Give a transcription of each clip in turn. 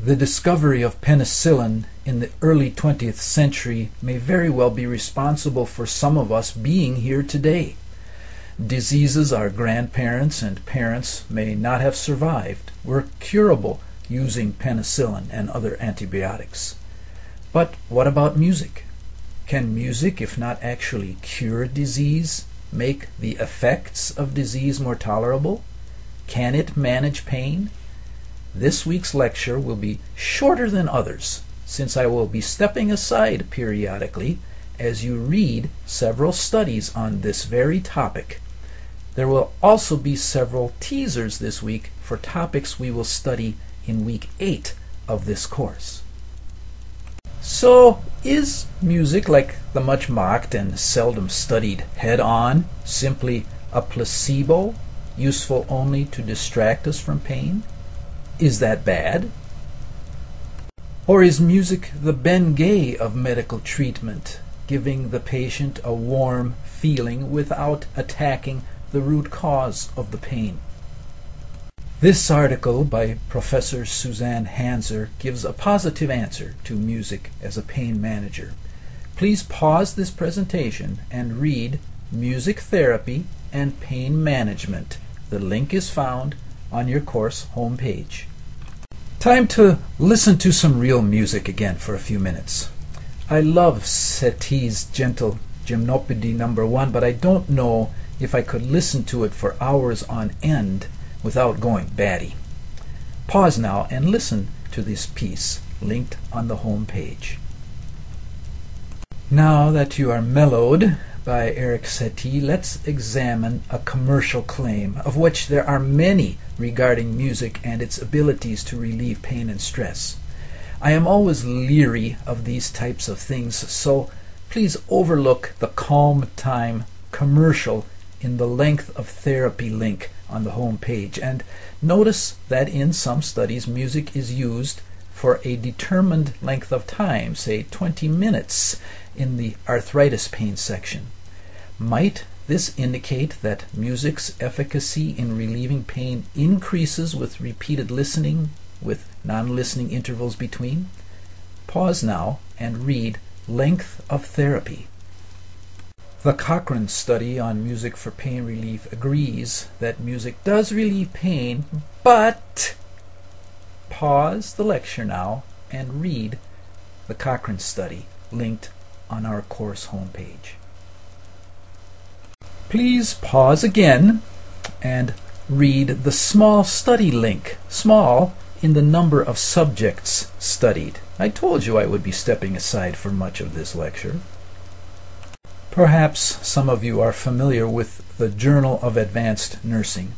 The discovery of penicillin in the early 20th century may very well be responsible for some of us being here today. Diseases our grandparents and parents may not have survived were curable using penicillin and other antibiotics. But what about music? Can music, if not actually cure disease, make the effects of disease more tolerable? Can it manage pain? This week's lecture will be shorter than others, since I will be stepping aside periodically as you read several studies on this very topic. There will also be several teasers this week for topics we will study in week 8 of this course. So, is music, like the much mocked and seldom studied head-on, simply a placebo, useful only to distract us from pain? Is that bad? Or is music the Bengay of medical treatment, giving the patient a warm feeling without attacking the root cause of the pain? This article by Professor Suzanne Hanser gives a positive answer to music as a pain manager. Please pause this presentation and read Music Therapy and Pain Management. The link is found on your course homepage. Time to listen to some real music again for a few minutes. I love Satie's Gentle Gymnopédie No. 1, but I don't know if I could listen to it for hours on end without going batty. Pause now and listen to this piece, linked on the home page. Now that you are mellowed by Erik Satie, let's examine a commercial claim, of which there are many regarding music and its abilities to relieve pain and stress. I am always leery of these types of things, so please overlook the Calm Time commercial in the length of therapy link on the home page, and notice that in some studies music is used for a determined length of time, say 20 minutes, in the arthritis pain section. Might this indicate that music's efficacy in relieving pain increases with repeated listening, with non-listening intervals between? Pause now and read Length of Therapy. The Cochrane study on music for pain relief agrees that music does relieve pain, but pause the lecture now and read the Cochrane study linked on our course homepage. Please pause again and read the small study link, small in the number of subjects studied. I told you I would be stepping aside for much of this lecture. Perhaps some of you are familiar with the Journal of Advanced Nursing.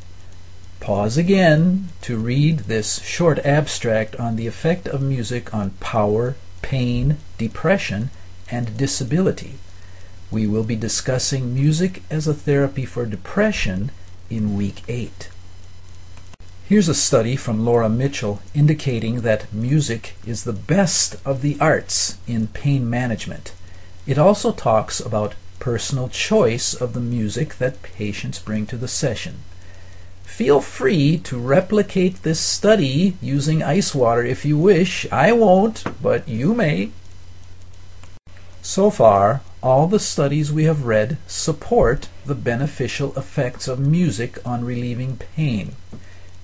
Pause again to read this short abstract on the effect of music on power, pain, depression, and disability. We will be discussing music as a therapy for depression in week 8. Here's a study from Laura Mitchell indicating that music is the best of the arts in pain management. It also talks about personal choice of the music that patients bring to the session. Feel free to replicate this study using ice water if you wish. I won't, but you may. So far, all the studies we have read support the beneficial effects of music on relieving pain.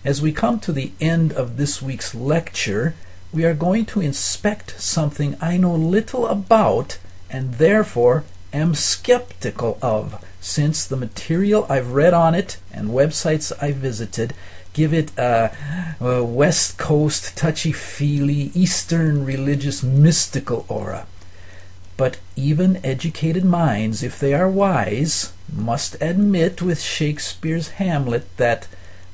As we come to the end of this week's lecture, we are going to inspect something I know little about and therefore am skeptical of, since the material I've read on it and websites I visited give it a West Coast touchy-feely Eastern religious mystical aura. But even educated minds, if they are wise, must admit with Shakespeare's Hamlet that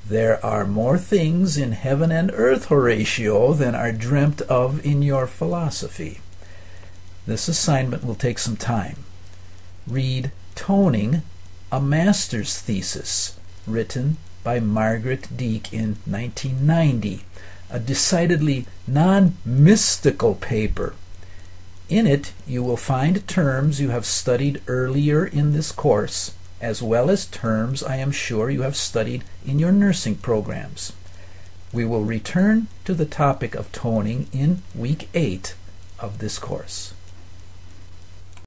there are more things in heaven and earth, Horatio, than are dreamt of in your philosophy. This assignment will take some time. Read Toning, a Master's Thesis, written by Margaret Deek in 1990, a decidedly non-mystical paper. In it, you will find terms you have studied earlier in this course, as well as terms I am sure you have studied in your nursing programs. We will return to the topic of toning in week 8 of this course.